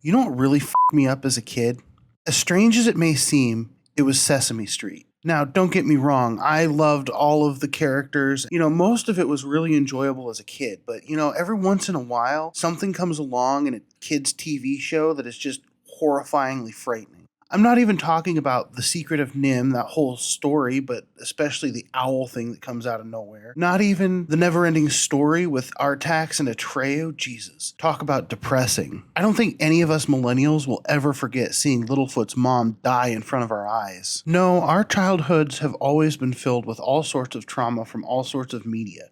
You know what really fucked me up as a kid? As strange as it may seem, it was Sesame Street. Now, don't get me wrong, I loved all of the characters. Most of it was really enjoyable as a kid, but every once in a while, something comes along in a kid's TV show that is just horrifyingly frightening. I'm not even talking about The Secret of Nim, that whole story, but especially the owl thing that comes out of nowhere. Not even the never ending story with Artax and Atreyu. Jesus. Talk about depressing. I don't think any of us millennials will ever forget seeing Littlefoot's mom die in front of our eyes. No, our childhoods have always been filled with all sorts of trauma from all sorts of media.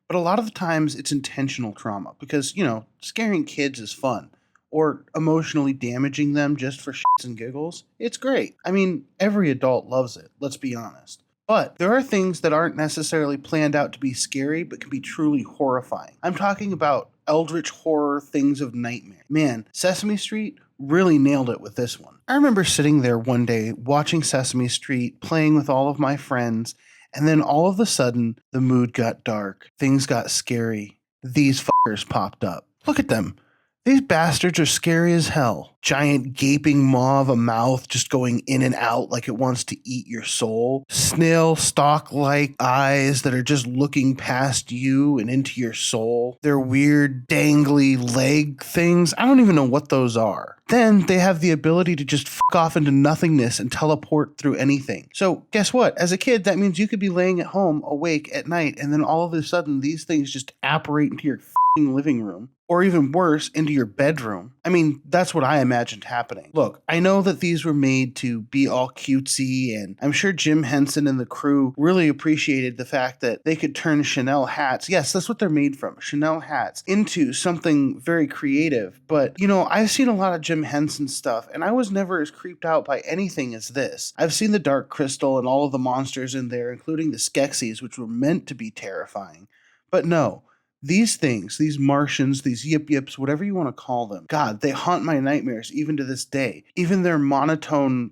But a lot of the times it's intentional trauma because, scaring kids is fun or emotionally damaging them just for shits and giggles, it's great. I mean, every adult loves it, let's be honest. But there are things that aren't necessarily planned out to be scary, but can be truly horrifying. I'm talking about eldritch horror things of nightmare. Man, Sesame Street really nailed it with this one. I remember sitting there one day watching Sesame Street, playing with all of my friends, and then all of a sudden, the mood got dark. Things got scary. These fuckers popped up. Look at them. These bastards are scary as hell. Giant gaping maw of a mouth just going in and out like it wants to eat your soul. Snail stalk-like eyes that are just looking past you and into your soul. Their weird dangly leg things. I don't even know what those are. Then they have the ability to just fuck off into nothingness and teleport through anything. So guess what? As a kid, that means you could be laying at home awake at night and then all of a sudden these things just apparate into your living room, or even worse, into your bedroom. I mean, that's what I imagined happening. Look, I know that these were made to be all cutesy, and I'm sure Jim Henson and the crew really appreciated the fact that they could turn Chanel hats, yes, that's what they're made from, Chanel hats, into something very creative. But, I've seen a lot of Jim Henson stuff, and I was never as creeped out by anything as this. I've seen the Dark Crystal and all of the monsters in there, including the Skeksis, which were meant to be terrifying. But no, these things, these Martians, these yip yips, whatever you want to call them, God, they haunt my nightmares even to this day. Even their monotone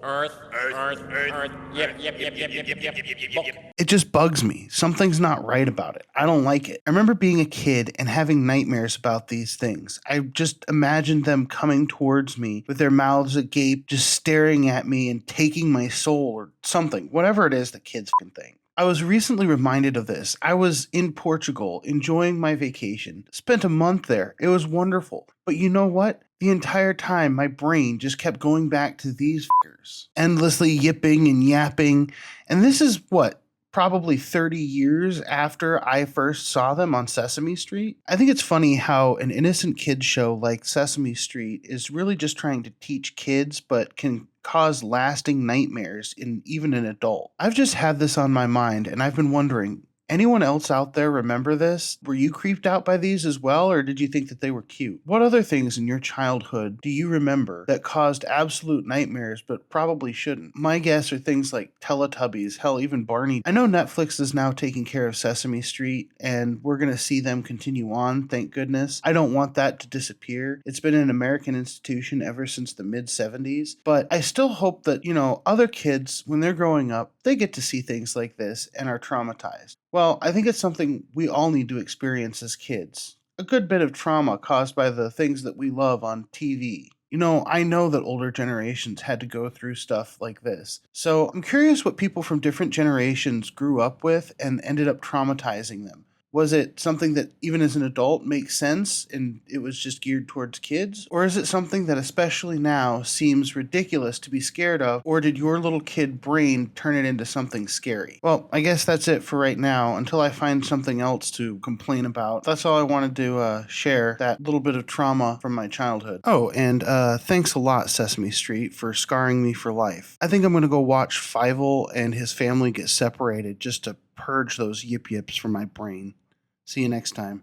Earth, yip. It just bugs me. Something's not right about it. I don't like it. I remember being a kid and having nightmares about these things. I just imagined them coming towards me with their mouths agape, just staring at me and taking my soul or something, whatever it is that kids can think. I was recently reminded of this. I was in Portugal enjoying my vacation. Spent a month there. It was wonderful. But you know what? The entire time my brain just kept going back to these fuckers, endlessly yipping and yapping. And this is what? Probably 30 years after I first saw them on Sesame Street. I think it's funny how an innocent kids show like Sesame Street is really just trying to teach kids, but can cause lasting nightmares in even an adult. I've just had this on my mind, and I've been wondering, anyone else out there remember this? Were you creeped out by these as well, or did you think that they were cute? What other things in your childhood do you remember that caused absolute nightmares but probably shouldn't? My guess are things like Teletubbies, hell, even Barney. I know Netflix is now taking care of Sesame Street, and we're going to see them continue on, thank goodness. I don't want that to disappear. It's been an American institution ever since the mid-70s, but I still hope that, other kids, when they're growing up, they get to see things like this and are traumatized. Well, I think it's something we all need to experience as kids. A good bit of trauma caused by the things that we love on TV. I know that older generations had to go through stuff like this. So I'm curious what people from different generations grew up with and ended up traumatizing them. Was it something that even as an adult makes sense and it was just geared towards kids? Or is it something that especially now seems ridiculous to be scared of? Or did your little kid brain turn it into something scary? Well, I guess that's it for right now until I find something else to complain about. That's all I wanted to share, that little bit of trauma from my childhood. Oh, and thanks a lot, Sesame Street, for scarring me for life. I think I'm going to go watch Fievel and his family get separated just to purge those yip yips from my brain. See you next time.